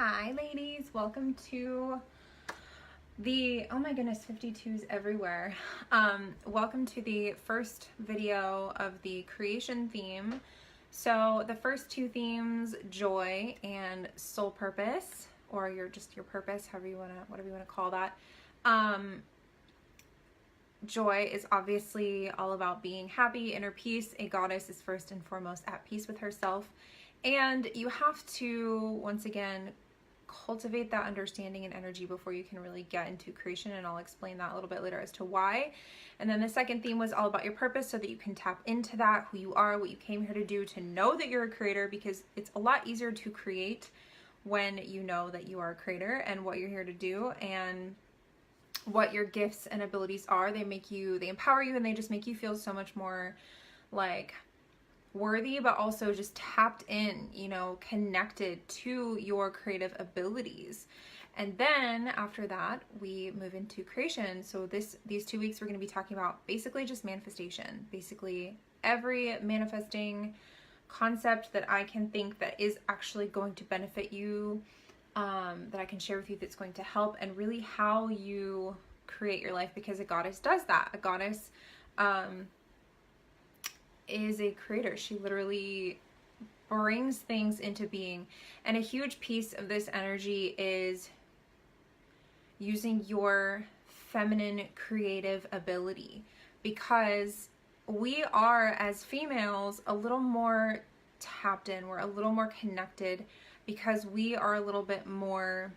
Hi ladies, welcome to the, oh my goodness, 52s everywhere. Welcome to the first video of the creation theme. So the first two themes, joy and soul purpose, or your purpose, whatever you want to call that. Joy is obviously all about being happy, inner peace. A goddess is first and foremost at peace with herself. And you have to, once again, cultivate that understanding and energy before you can really get into creation, and I'll explain that a little bit later as to why. And then the second theme was all about your purpose, so that you can tap into that, who you are, what you came here to do, to know that you're a creator, because it's a lot easier to create when you know that you are a creator and what you're here to do and what your gifts and abilities are. They empower you, and they just make you feel so much more like worthy, but also just tapped in, connected to your creative abilities. And then after that, we move into creation. So these 2 weeks, we're going to be talking about basically just manifestation. Basically every manifesting concept that I can think that is actually going to benefit you, that I can share with you, that's going to help, and really how you create your life, because a goddess does that. A goddess is a creator. She literally brings things into being. And a huge piece of this energy is using your feminine creative ability, because we are, as females, a little more tapped in. We're a little more connected because we are a little bit more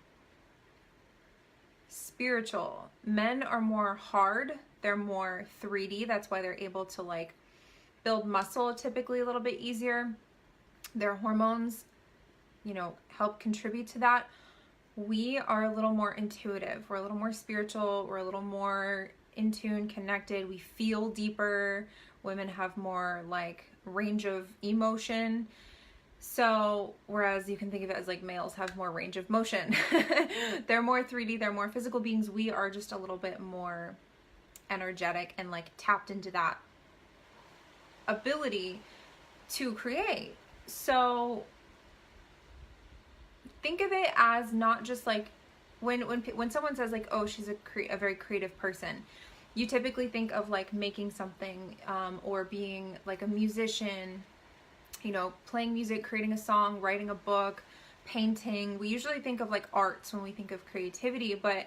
spiritual. Men are more hard. They're more 3D. That's why they're able to build muscle typically a little bit easier. Their hormones, help contribute to that. We are a little more intuitive. We're a little more spiritual. We're a little more in tune, connected. We feel deeper. Women have more range of emotion. So whereas you can think of it as males have more range of motion. They're more 3D. They're more physical beings. We are just a little bit more energetic and tapped into that ability to create. So think of it as not just when someone says oh, she's a very creative person, you typically think of making something, or being a musician, playing music, creating a song, writing a book, painting. We usually think of arts when we think of creativity, but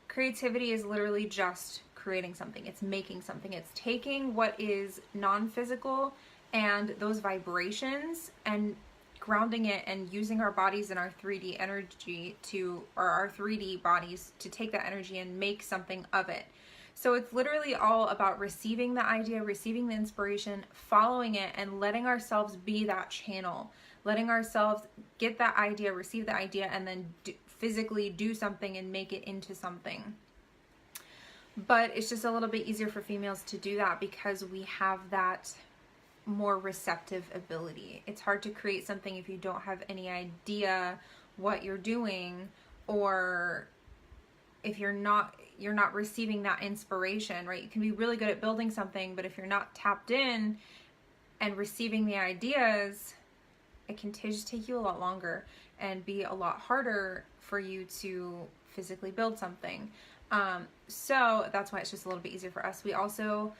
creativity is literally just creating something. It's making something. It's taking what is non-physical and those vibrations and grounding it and using our bodies and our 3D energy or our 3D bodies to take that energy and make something of it. So it's literally all about receiving the idea, receiving the inspiration, following it, and letting ourselves be that channel, letting ourselves get that idea, receive the idea, and then physically do something and make it into something. But it's just a little bit easier for females to do that because we have that more receptive ability. It's hard to create something if you don't have any idea what you're doing, or if you're not receiving that inspiration, right? You can be really good at building something, but if you're not tapped in and receiving the ideas, it can just take you a lot longer and be a lot harder for you to physically build something. So that's why it's just a little bit easier for us. We also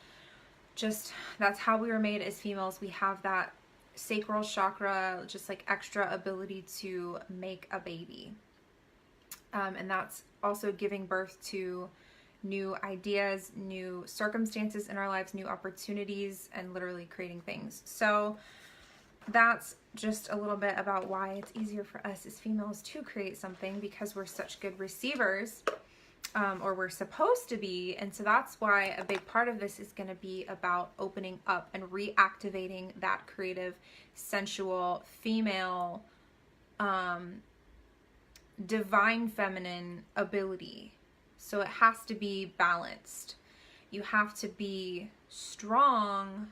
that's how we were made as females. We have that sacral chakra, just extra ability to make a baby. And that's also giving birth to new ideas, new circumstances in our lives, new opportunities, and literally creating things. So that's just a little bit about why it's easier for us as females to create something, because we're such good receivers, or we're supposed to be. And so that's why a big part of this is going to be about opening up and reactivating that creative, sensual, female, divine feminine ability. So it has to be balanced. You have to be strong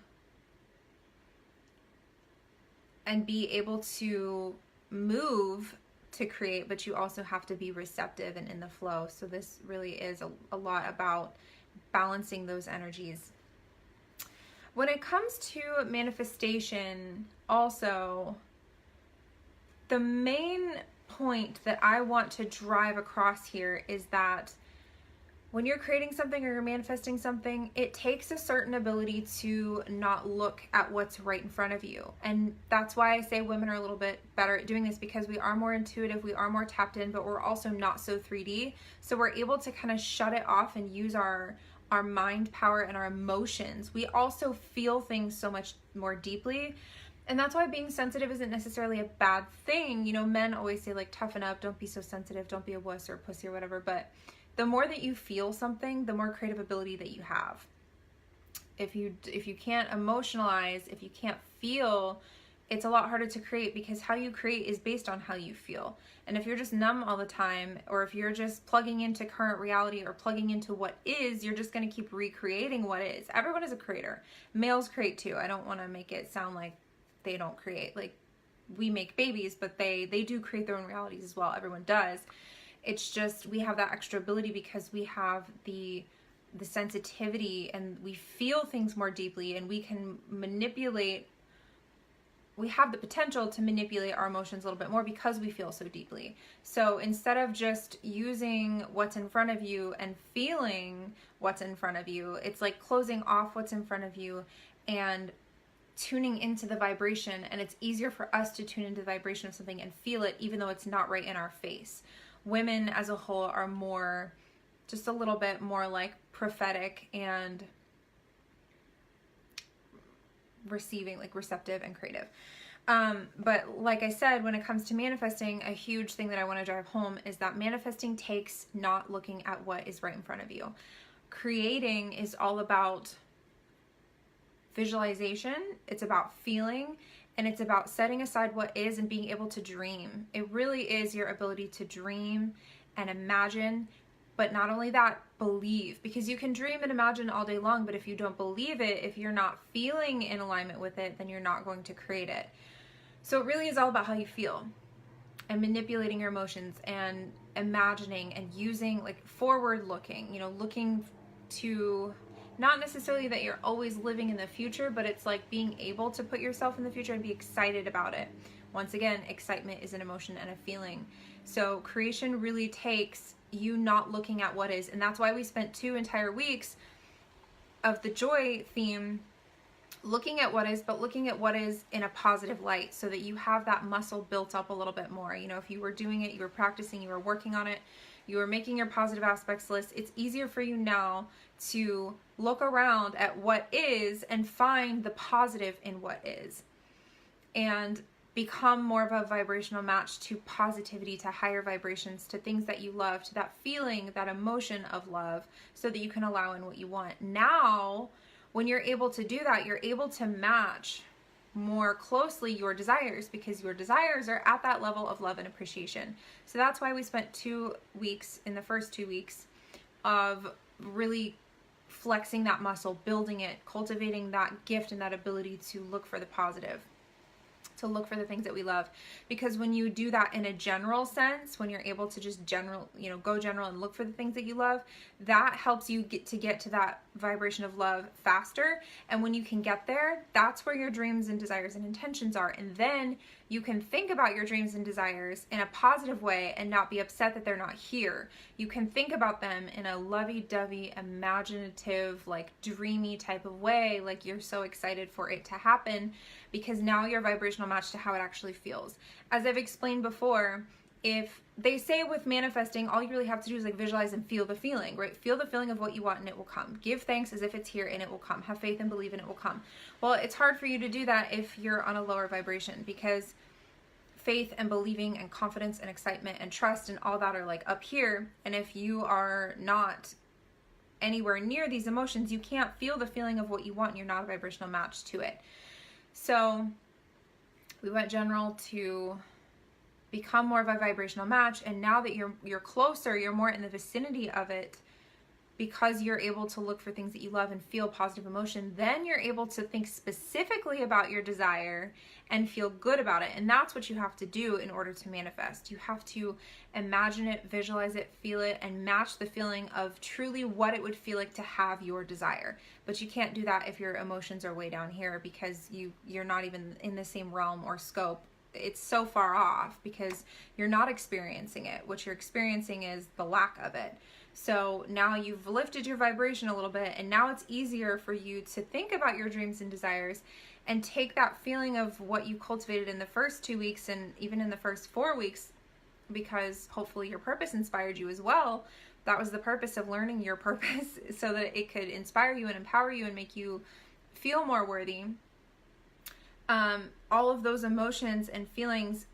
and be able to move to create, but you also have to be receptive and in the flow. So this really is a lot about balancing those energies. When it comes to manifestation, also, the main point that I want to drive across here is that when you're creating something or you're manifesting something, it takes a certain ability to not look at what's right in front of you. And that's why I say women are a little bit better at doing this, because we are more intuitive, we are more tapped in, but we're also not so 3D. So we're able to kind of shut it off and use our mind power and our emotions. We also feel things so much more deeply. And that's why being sensitive isn't necessarily a bad thing. You know, men always say like, toughen up, don't be so sensitive, don't be a wuss or a pussy or whatever. But the more that you feel something, the more creative ability that you have. If you can't emotionalize, if you can't feel, it's a lot harder to create, because how you create is based on how you feel. And if you're just numb all the time, or if you're just plugging into current reality or plugging into what is, you're just going to keep recreating what is. Everyone is a creator. Males create too. I don't want to make it sound like they don't create. Like, we make babies, but they do create their own realities as well. Everyone does. It's just we have that extra ability because we have the sensitivity, and we feel things more deeply, and we can manipulate. We have the potential to manipulate our emotions a little bit more because we feel so deeply. So instead of just using what's in front of you and feeling what's in front of you, it's like closing off what's in front of you and tuning into the vibration. And it's easier for us to tune into the vibration of something and feel it, even though it's not right in our face. Women as a whole are more, just a little bit more like prophetic and receiving, like receptive and creative. But like I said, when it comes to manifesting, a huge thing that I want to drive home is that manifesting takes not looking at what is right in front of you. Creating is all about visualization. It's about feeling. And it's about setting aside what is and being able to dream. It really is your ability to dream and imagine, but not only that, believe. Because you can dream and imagine all day long, but if you don't believe it, if you're not feeling in alignment with it, then you're not going to create it. So it really is all about how you feel and manipulating your emotions and imagining and using, like, forward looking, you know, looking to, not necessarily that you're always living in the future, but it's like being able to put yourself in the future and be excited about it. Once again, excitement is an emotion and a feeling. So creation really takes you not looking at what is. And that's why we spent 2 entire weeks of the joy theme looking at what is, but looking at what is in a positive light, so that you have that muscle built up a little bit more. You know, if you were doing it, you were practicing, you were working on it, you were making your positive aspects list, it's easier for you now to look around at what is and find the positive in what is, and become more of a vibrational match to positivity, to higher vibrations, to things that you love, to that feeling, that emotion of love, so that you can allow in what you want. Now, when you're able to do that, you're able to match more closely your desires, because your desires are at that level of love and appreciation. So that's why we spent 2 weeks, in the first 2 weeks, of really flexing that muscle, building it, cultivating that gift and that ability to look for the positive, to look for the things that we love. Because when you do that in a general sense, when you're able to just go general and look for the things that you love, that helps you get to that vibration of love faster. And when you can get there, that's where your dreams and desires and intentions are. And then you can think about your dreams and desires in a positive way and not be upset that they're not here. You can think about them in a lovey-dovey, imaginative, like dreamy type of way, like you're so excited for it to happen, because now you're vibrational match to how it actually feels. As I've explained before, if they say with manifesting, all you really have to do is like visualize and feel the feeling, right? Feel the feeling of what you want and it will come. Give thanks as if it's here and it will come. Have faith and believe and it will come. Well, it's hard for you to do that if you're on a lower vibration, because faith and believing and confidence and excitement and trust and all that are like up here. And if you are not anywhere near these emotions, you can't feel the feeling of what you want and you're not a vibrational match to it. So we went general to become more of a vibrational match. And now that you're closer, you're more in the vicinity of it, because you're able to look for things that you love and feel positive emotion, then you're able to think specifically about your desire and feel good about it. And that's what you have to do in order to manifest. You have to imagine it, visualize it, feel it, and match the feeling of truly what it would feel like to have your desire. But you can't do that if your emotions are way down here, because you're not even in the same realm or scope it's so far off because you're not experiencing it. What you're experiencing is the lack of it. So now you've lifted your vibration a little bit, and now it's easier for you to think about your dreams and desires and take that feeling of what you cultivated in the first 2 weeks and even in the first 4 weeks, because hopefully your purpose inspired you as well. That was the purpose of learning your purpose, so that it could inspire you and empower you and make you feel more worthy. All of those emotions and feelings,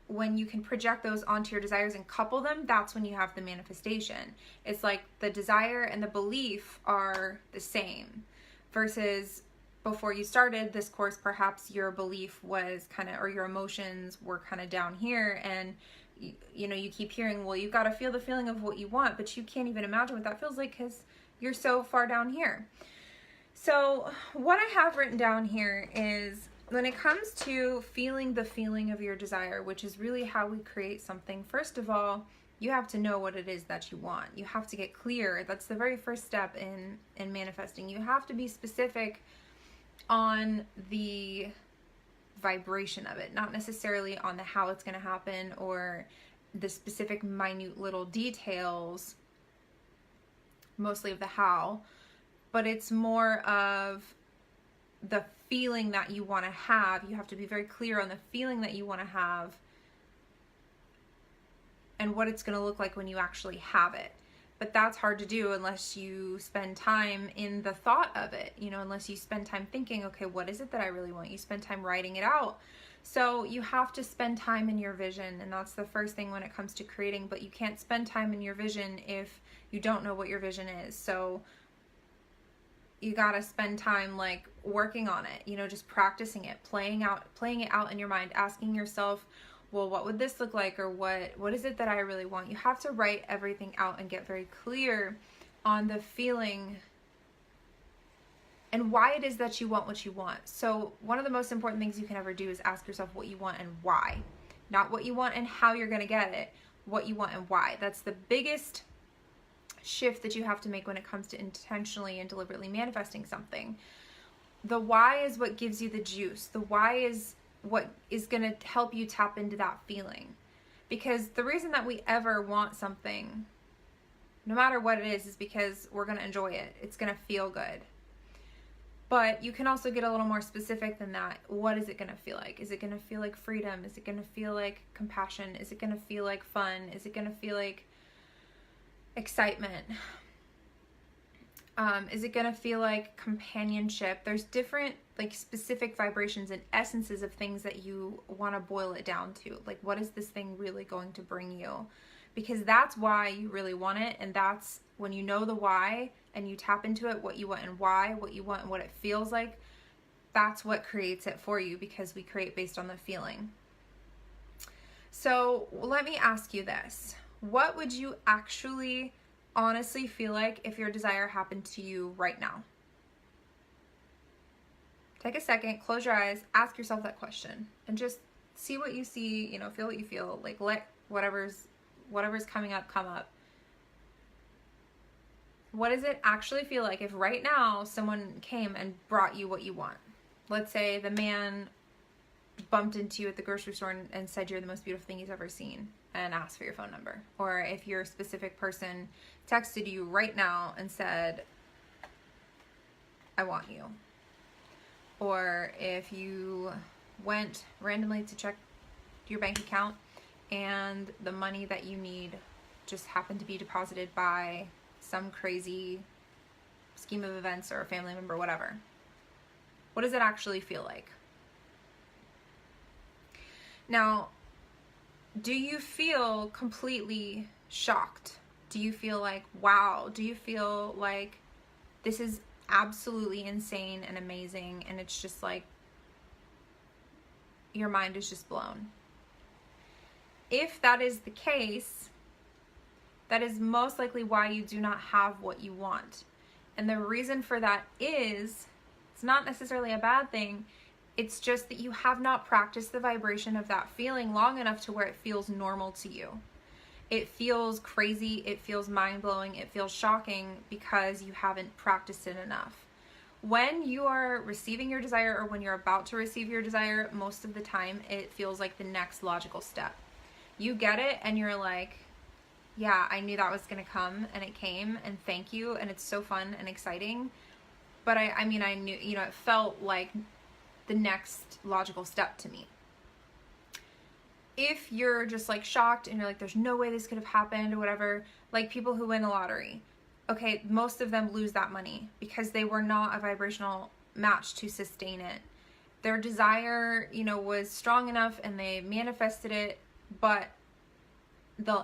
when you can project those onto your desires and couple them, that's when you have the manifestation. It's like the desire and the belief are the same, versus before you started this course, perhaps your belief was or your emotions were kind of down here, and you keep hearing, well, you've got to feel the feeling of what you want, but you can't even imagine what that feels like because you're so far down here. So what I have written down here is, when it comes to feeling the feeling of your desire, which is really how we create something, first of all, you have to know what it is that you want. You have to get clear. That's the very first step in manifesting. You have to be specific on the vibration of it, not necessarily on the how it's going to happen or the specific minute little details, mostly of the how, but it's more of the feeling that you want to have. You have to be very clear on the feeling that you want to have and what it's going to look like when you actually have it. But that's hard to do unless you spend time in the thought of it, unless you spend time thinking, okay, what is it that I really want? You spend time writing it out. So you have to spend time in your vision, and that's the first thing when it comes to creating, but you can't spend time in your vision if you don't know what your vision is. So you got to spend time working on it, just practicing it, playing it out in your mind, asking yourself, well, what would this look like? Or what is it that I really want? You have to write everything out and get very clear on the feeling and why it is that you want what you want. So one of the most important things you can ever do is ask yourself what you want and why. Not what you want and how you're going to get it, what you want and why. That's the biggest shift that you have to make when it comes to intentionally and deliberately manifesting something. The why is what gives you the juice. The why is what is going to help you tap into that feeling. Because the reason that we ever want something, no matter what it is because we're going to enjoy it. It's going to feel good. But you can also get a little more specific than that. What is it going to feel like? Is it going to feel like freedom? Is it going to feel like compassion? Is it going to feel like fun? Is it going to feel like excitement? Is it going to feel like companionship? There's different specific vibrations and essences of things that you want to boil it down to. What is this thing really going to bring you? Because that's why you really want it, and that's when you know the why and you tap into it, what you want and why, what you want and what it feels like, that's what creates it for you, because we create based on the feeling. So let me ask you this. What would you actually honestly feel like if your desire happened to you right now? Take a second, close your eyes, ask yourself that question, and just see what you see, feel what you feel. Let whatever's coming up come up. What does it actually feel like if right now someone came and brought you what you want? Let's say the man bumped into you at the grocery store and said you're the most beautiful thing he's ever seen and asked for your phone number. Or if your specific person texted you right now and said, I want you. Or if you went randomly to check your bank account and the money that you need just happened to be deposited by some crazy scheme of events or a family member, whatever. What does it actually feel like? Now, do you feel completely shocked? Do you feel like, wow? Do you feel like this is absolutely insane and amazing, and it's just your mind is just blown? If that is the case, that is most likely why you do not have what you want. And the reason for that is, it's not necessarily a bad thing, it's just that you have not practiced the vibration of that feeling long enough to where it feels normal to you. It feels crazy, it feels mind-blowing, it feels shocking because you haven't practiced it enough. When you are receiving your desire or when you're about to receive your desire, most of the time it feels like the next logical step. You get it and you're like, yeah, I knew that was going to come, and it came, and thank you, and it's so fun and exciting. But I mean, I knew, you know, it felt like the next logical step to me. If you're just like shocked and you're like, there's no way this could have happened or whatever, like people who win the lottery, okay, most of them lose that money because they were not a vibrational match to sustain it. Their desire, you know, was strong enough and they manifested it, but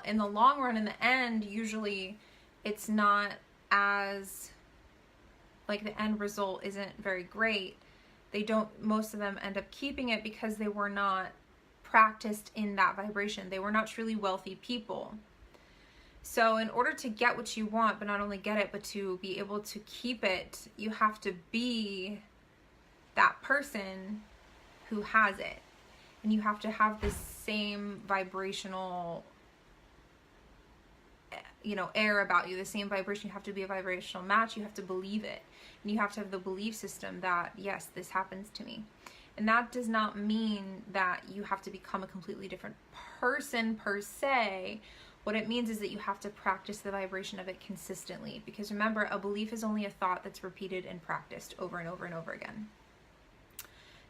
in the long run, in the end, usually it's not as, like, the end result isn't very great. Most of them end up keeping it because they were not practiced in that vibration. They were not truly wealthy people. So in order to get what you want, but not only get it, but to be able to keep it, you have to be that person who has it. And you have to have the same vibrational, you know, air about you, the same vibration. You have to be a vibrational match. You have to believe it. And you have to have the belief system that, yes, this happens to me. And that does not mean that you have to become a completely different person per se. What it means is that you have to practice the vibration of it consistently. Because remember, a belief is only a thought that's repeated and practiced over and over and over again.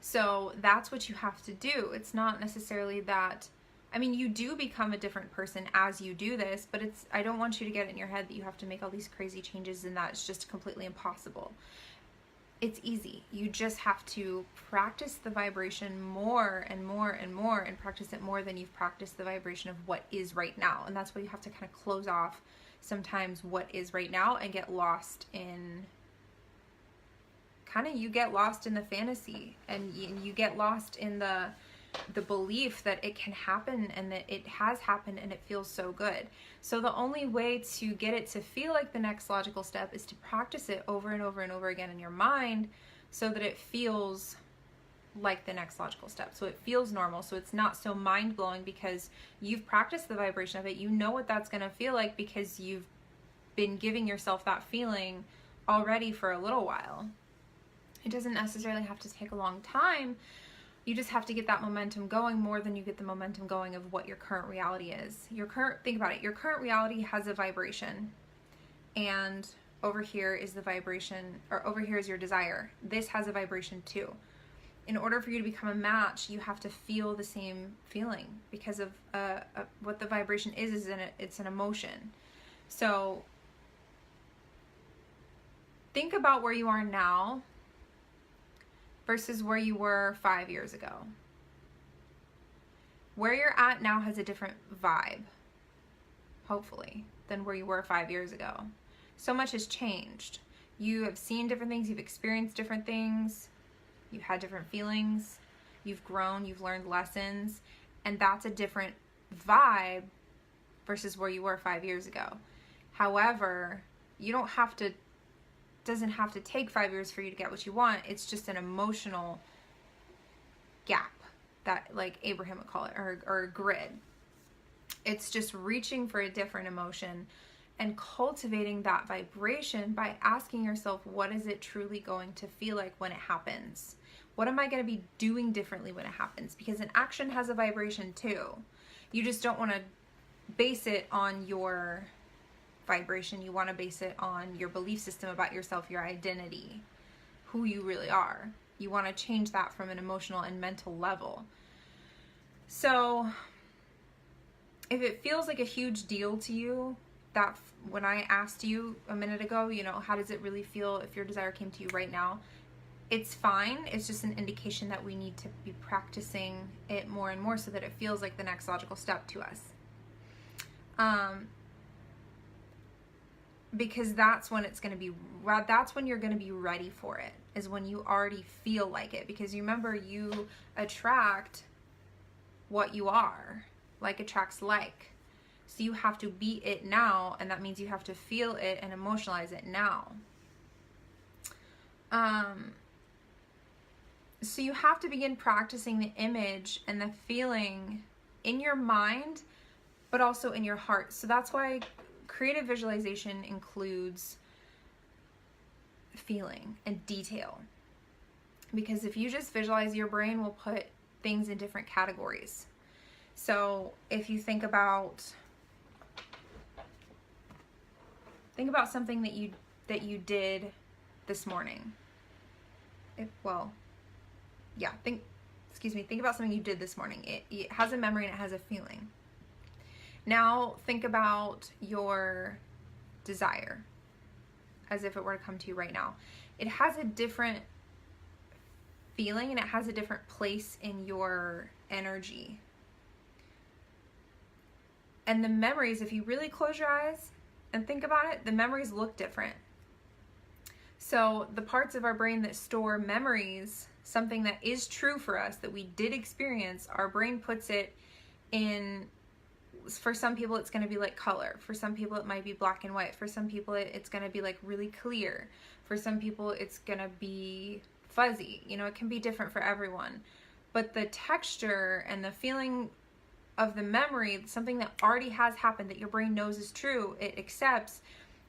So that's what you have to do. It's not necessarily that, I mean, you do become a different person as you do this, but I don't want you to get it in your head that you have to make all these crazy changes and that it's just completely impossible. It's easy. You just have to practice the vibration more and more and more, and practice it more than you've practiced the vibration of what is right now. And that's why you have to kind of close off sometimes what is right now and get lost in, you get lost in the fantasy, and you get lost in the belief that it can happen and that it has happened and it feels so good. So the only way to get it to feel like the next logical step is to practice it over and over and over again in your mind so that it feels like the next logical step. So it feels normal. So it's not so mind-blowing because you've practiced the vibration of it. You know what that's going to feel like because you've been giving yourself that feeling already for a little while. It doesn't necessarily have to take a long time. You just have to get that momentum going more than you get the momentum going of what your current reality is. Think about it. Your current reality has a vibration, and over here is the vibration, or over here is your desire. This has a vibration too. In order for you to become a match, you have to feel the same feeling because of what the vibration is it's an emotion. So think about where you are now versus where you were 5 years ago. Where you're at now has a different vibe, hopefully, than where you were 5 years ago. So much has changed. You have seen different things, you've experienced different things, you've had different feelings, you've grown, you've learned lessons, and that's a different vibe versus where you were 5 years ago. However, doesn't have to take 5 years for you to get what you want. It's just an emotional gap that, like Abraham would call it, or a grid. It's just reaching for a different emotion and cultivating that vibration by asking yourself, what is it truly going to feel like when it happens? What am I going to be doing differently when it happens? Because an action has a vibration too. You just don't want to base it on your vibration. You want to base it on your belief system about yourself, your identity, who you really are. You want to change that from an emotional and mental level. So if it feels like a huge deal to you, that when I asked you a minute ago, you know, how does it really feel if your desire came to you right now? It's fine. It's just an indication that we need to be practicing it more and more so that it feels like the next logical step to us. Because that's when that's when you're going to be ready for it, is when you already feel like it. Because you remember, you attract what you are. Like attracts like. So you have to be it now, and that means you have to feel it and emotionalize it now. So you have to begin practicing the image and the feeling in your mind, but also in your heart. So that's why creative visualization includes feeling and detail. Because if you just visualize, your brain will put things in different categories. So if you think about something that you did this morning. Think about something you did this morning. It has a memory and it has a feeling. Now think about your desire as if it were to come to you right now. It has a different feeling and it has a different place in your energy. And the memories, if you really close your eyes and think about it, the memories look different. So the parts of our brain that store memories, something that is true for us, that we did experience, our brain puts it in. For some people it's going to be like color. For some people it might be black and white. For some people it's going to be like really clear. For some people it's going to be fuzzy. You know, it can be different for everyone. But the texture and the feeling of the memory, something that already has happened that your brain knows is true, it accepts,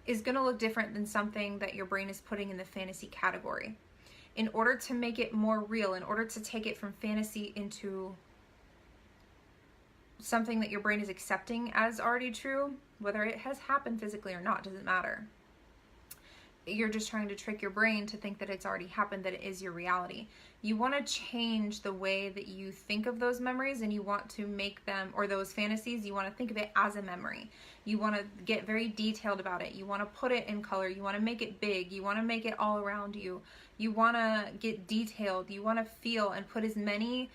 is going to look different than something that your brain is putting in the fantasy category. In order to make it more real, in order to take it from fantasy into something that your brain is accepting as already true, whether it has happened physically or not, doesn't matter. You're just trying to trick your brain to think that it's already happened, that it is your reality. You want to change the way that you think of those memories, and you want to make them, or those fantasies, you want to think of it as a memory. You want to get very detailed about it. You want to put it in color. You want to make it big. You want to make it all around you. You want to get detailed. You want to feel and put as many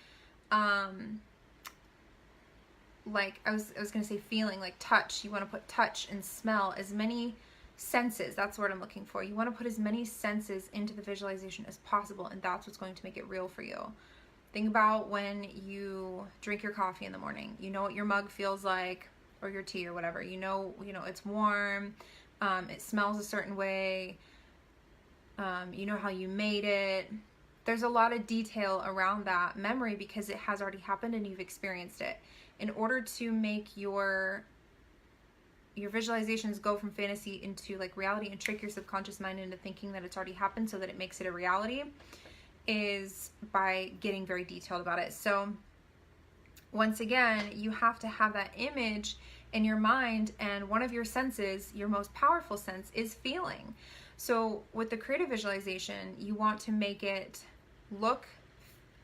like I was gonna say feeling, like touch. You want to put touch and smell, as many senses, that's what I'm looking for. You want to put as many senses into the visualization as possible, and that's what's going to make it real for you. Think about when you drink your coffee in the morning. You know what your mug feels like, or your tea or whatever. You know it's warm, it smells a certain way, you know how you made it. There's a lot of detail around that memory because it has already happened and you've experienced it. In order to make your visualizations go from fantasy into like reality and trick your subconscious mind into thinking that it's already happened so that it makes it a reality, is by getting very detailed about it. So once again, you have to have that image in your mind, and one of your senses, your most powerful sense, is feeling. So with the creative visualization, you want to make it look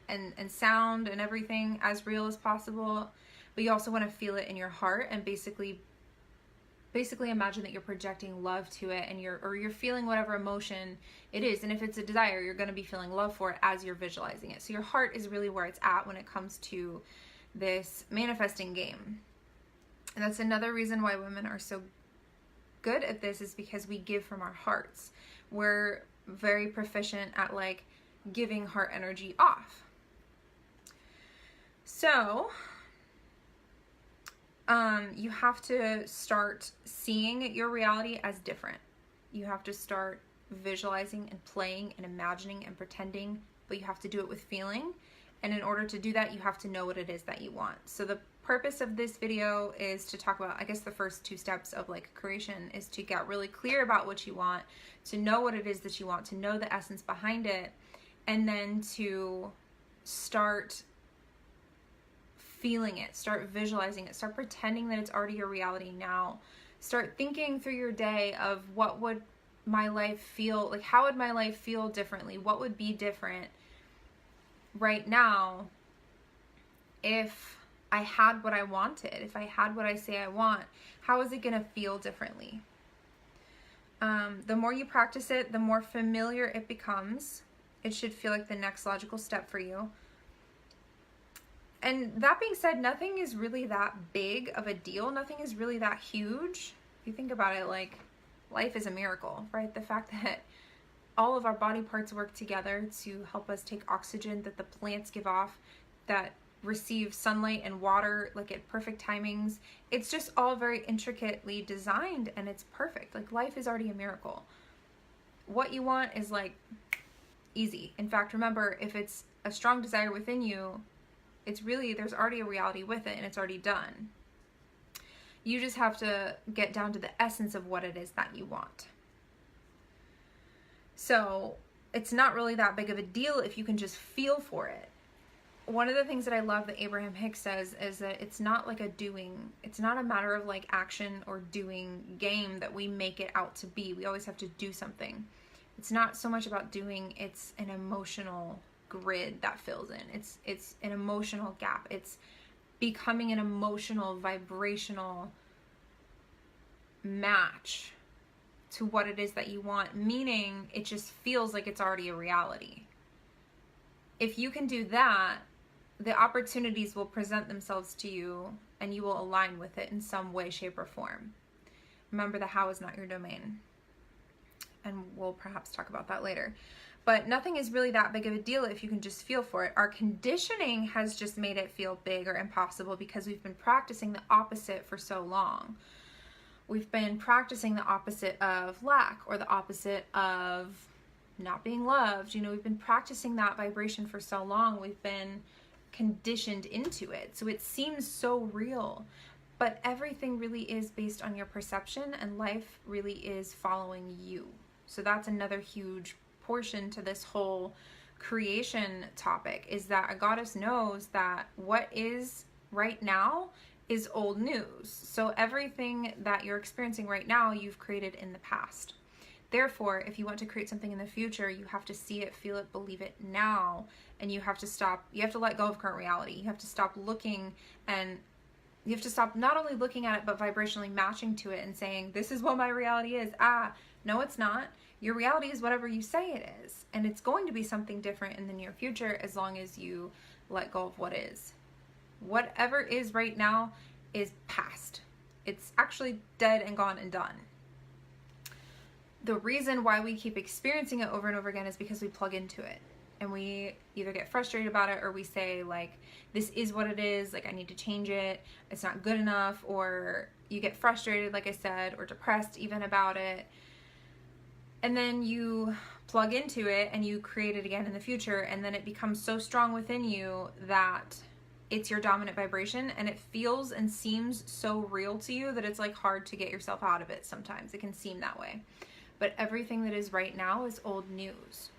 and sound and everything as real as possible, but you also want to feel it in your heart and basically imagine that you're projecting love to it, and you're feeling whatever emotion it is. And if it's a desire, you're going to be feeling love for it as you're visualizing it. So your heart is really where it's at when it comes to this manifesting game. And that's another reason why women are so good at this, is because we give from our hearts. We're very proficient at like giving heart energy off. So you have to start seeing your reality as different. You have to start visualizing and playing and imagining and pretending, but you have to do it with feeling. And in order to do that, you have to know what it is that you want. So the purpose of this video is to talk about, I guess the first two steps of like creation is to get really clear about what you want, to know what it is that you want, to know the essence behind it, and then to start feeling it, start visualizing it, start pretending that it's already your reality now. Start thinking through your day of what would my life feel like, how would my life feel differently, what would be different right now if I had what I wanted, if I had what I say I want, how is it going to feel differently? The more you practice it, the more familiar it becomes. It should feel like the next logical step for you. And that being said, nothing is really that big of a deal. Nothing is really that huge. If you think about it, like, life is a miracle, right? The fact that all of our body parts work together to help us take oxygen that the plants give off, that receive sunlight and water like at perfect timings. It's just all very intricately designed, and it's perfect. Like, life is already a miracle. What you want is like easy. In fact, remember, if it's a strong desire within you, it's really, there's already a reality with it, and it's already done. You just have to get down to the essence of what it is that you want. So it's not really that big of a deal if you can just feel for it. One of the things that I love that Abraham Hicks says is that it's not like it's not a matter of like action or doing game that we make it out to be. We always have to do something. It's not so much about doing, it's an emotional grid that fills in. It's an emotional gap. It's becoming an emotional, vibrational match to what it is that you want, meaning it just feels like it's already a reality. If you can do that, the opportunities will present themselves to you and you will align with it in some way, shape, or form. Remember, the how is not your domain. And we'll perhaps talk about that later. But nothing is really that big of a deal if you can just feel for it. Our conditioning has just made it feel big or impossible because we've been practicing the opposite for so long. We've been practicing the opposite of lack or the opposite of not being loved. You know, we've been practicing that vibration for so long. We've been conditioned into it. So it seems so real. But everything really is based on your perception, and life really is following you. So that's another huge portion to this whole creation topic, is that a goddess knows that what is right now is old news. So everything that you're experiencing right now, you've created in the past. Therefore, if you want to create something in the future, you have to see it, feel it, believe it now, and you have to let go of current reality. You have to stop looking, and you have to stop not only looking at it, but vibrationally matching to it and saying, this is what my reality is. No, it's not. Your reality is whatever you say it is. And it's going to be something different in the near future as long as you let go of what is. Whatever is right now is past. It's actually dead and gone and done. The reason why we keep experiencing it over and over again is because we plug into it. And we either get frustrated about it, or we say like, this is what it is, like I need to change it, it's not good enough, or you get frustrated, like I said, or depressed even about it. And then you plug into it and you create it again in the future, and then it becomes so strong within you that it's your dominant vibration, and it feels and seems so real to you that it's like hard to get yourself out of it sometimes. It can seem that way. But everything that is right now is old news.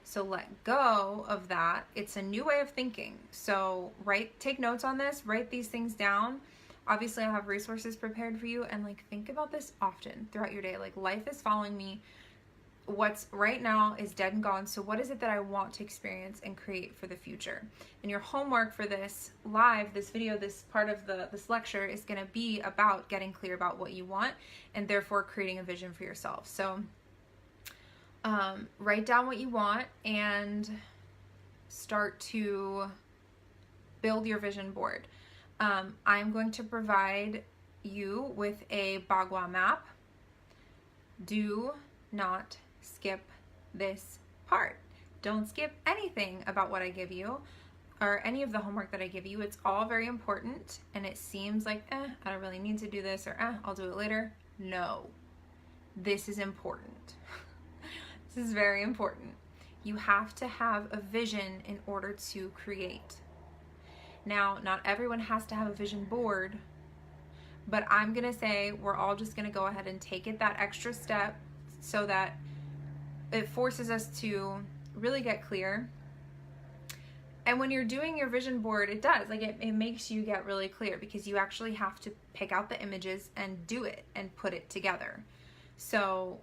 So let go of that. It's a new way of thinking. So take notes on this, write these things down. Obviously, I have resources prepared for you, and like think about this often throughout your day. Like, life is following me. What's right now is dead and gone. So what is it that I want to experience and create for the future? And your homework for this video, this part of this lecture is going to be about getting clear about what you want, and therefore creating a vision for yourself. So write down what you want and start to build your vision board. I'm going to provide you with a Bagua map. Do not skip this part. Don't skip anything about what I give you or any of the homework that I give you. It's all very important, and it seems like, I don't really need to do this, or I'll do it later. No, this is important. This is very important. You have to have a vision in order to create. Now, not everyone has to have a vision board, but I'm gonna say we're all just gonna go ahead and take it that extra step so that it forces us to really get clear. And when you're doing your vision board, it does, like it makes you get really clear, because you actually have to pick out the images and do it and put it together. So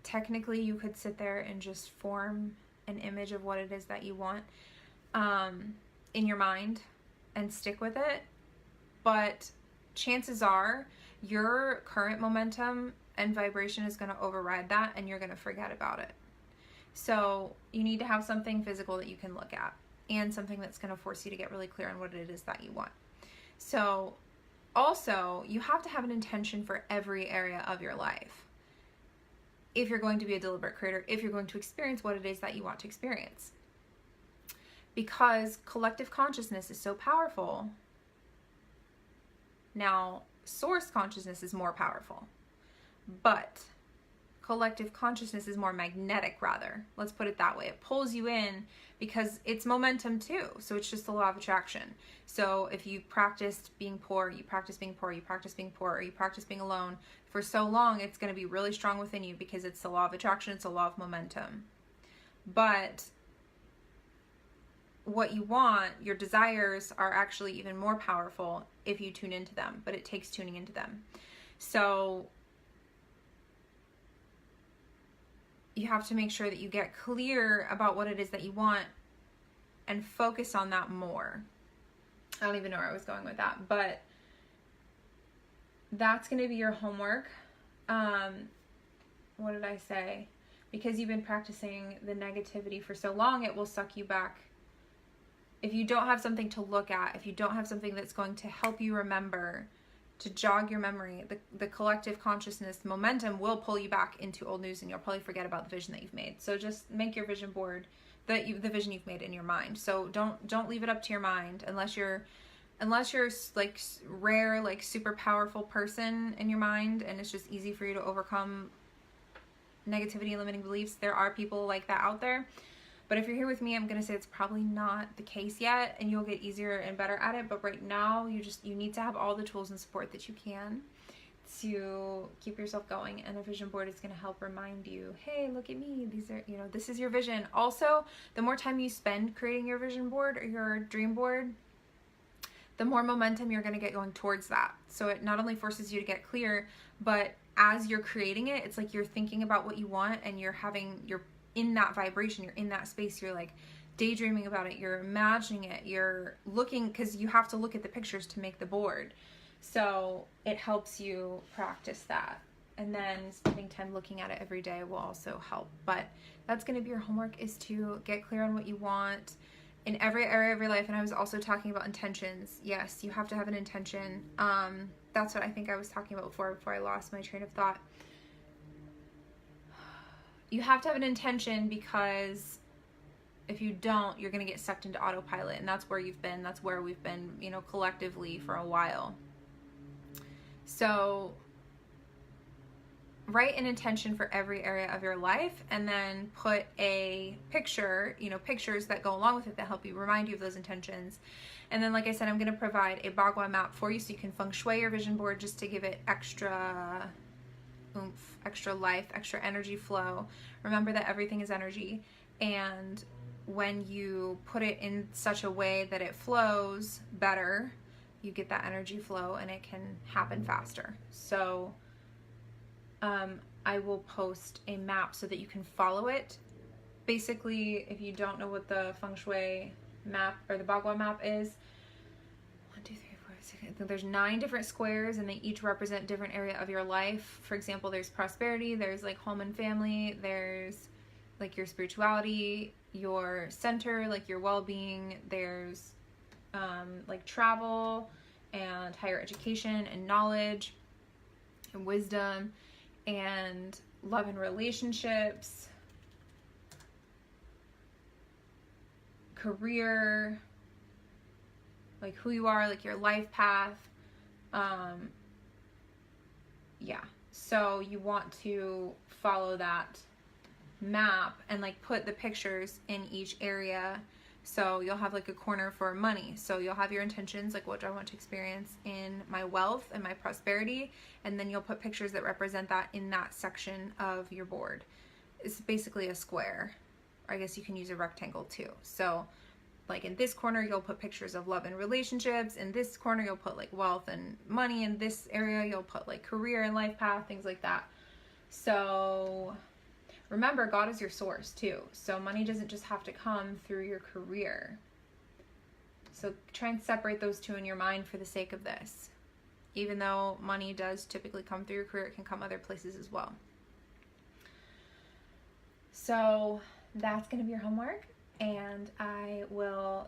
technically you could sit there and just form an image of what it is that you want in your mind and stick with it, but chances are your current momentum and vibration is going to override that, and you're going to forget about it. So you need to have something physical that you can look at, and something that's going to force you to get really clear on what it is that you want. So also, you have to have an intention for every area of your life if you're going to be a deliberate creator, if you're going to experience what it is that you want to experience. Because collective consciousness is so powerful. Now, source consciousness is more powerful, but collective consciousness is more magnetic, rather. Let's put it that way. It pulls you in because it's momentum too. So it's just the law of attraction. So if you practiced being poor, you practice being poor, you practice being poor, or you practice being alone for so long, it's going to be really strong within you because it's the law of attraction. It's a law of momentum. But what you want, your desires, are actually even more powerful if you tune into them, but it takes tuning into them. So you have to make sure that you get clear about what it is that you want and focus on that more. I don't even know where I was going with that, but that's going to be your homework. What did I say? Because you've been practicing the negativity for so long, it will suck you back. If you don't have something to look at, if you don't have something that's going to help you remember, to jog your memory, the collective consciousness momentum will pull you back into old news, and you'll probably forget about the vision that you've made. So just make your vision board, the vision you've made in your mind. So don't leave it up to your mind unless you're like rare, like super powerful person in your mind, and it's just easy for you to overcome negativity and limiting beliefs. There are people like that out there. But if you're here with me, I'm going to say it's probably not the case yet, and you'll get easier and better at it. But right now, you need to have all the tools and support that you can to keep yourself going. And a vision board is going to help remind you, hey, look at me. These are, this is your vision. Also, the more time you spend creating your vision board or your dream board, the more momentum you're going to get going towards that. So it not only forces you to get clear, but as you're creating it, it's like you're thinking about what you want, and you're in that vibration, you're in that space, you're like daydreaming about it, you're imagining it, you're looking, because you have to look at the pictures to make the board. So it helps you practice that. And then spending time looking at it every day will also help. But that's going to be your homework, is to get clear on what you want in every area of your life. And I was also talking about intentions. Yes, you have to have an intention. That's what I think I was talking about before I lost my train of thought. You have to have an intention, because if you don't, you're going to get sucked into autopilot, and that's where you've been. That's where we've been, collectively for a while. So write an intention for every area of your life, and then put a picture, pictures that go along with it that help you, remind you of those intentions. And then, like I said, I'm going to provide a Bagua map for you so you can feng shui your vision board just to give it extra oomph, extra life, extra energy flow. Remember that everything is energy, and when you put it in such a way that it flows better, you get that energy flow, and it can happen faster. So I will post a map so that you can follow it. Basically, if you don't know what the feng shui map or the Bagua map is, 1, 2, 3, 4, 6, I think there's 9 different squares, and they each represent different area of your life. For example, there's prosperity, there's like home and family, there's like your spirituality, your center, like your well-being, there's like travel and higher education and knowledge and wisdom and love and relationships, career, like who you are, like your life path. Yeah, so you want to follow that map and like put the pictures in each area. So you'll have like a corner for money. So you'll have your intentions, like what do I want to experience in my wealth and my prosperity, and then you'll put pictures that represent that in that section of your board. It's basically a square. I guess you can use a rectangle too. So like in this corner, you'll put pictures of love and relationships. In this corner, you'll put like wealth and money. In this area, you'll put like career and life path, things like that. So remember, God is your source too. So money doesn't just have to come through your career. So try and separate those two in your mind for the sake of this. Even though money does typically come through your career, it can come other places as well. So that's going to be your homework, and I will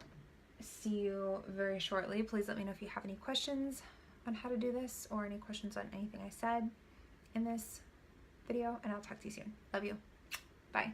see you very shortly. Please let me know if you have any questions on how to do this, or any questions on anything I said in this video, and I'll talk to you soon. Love you. Bye.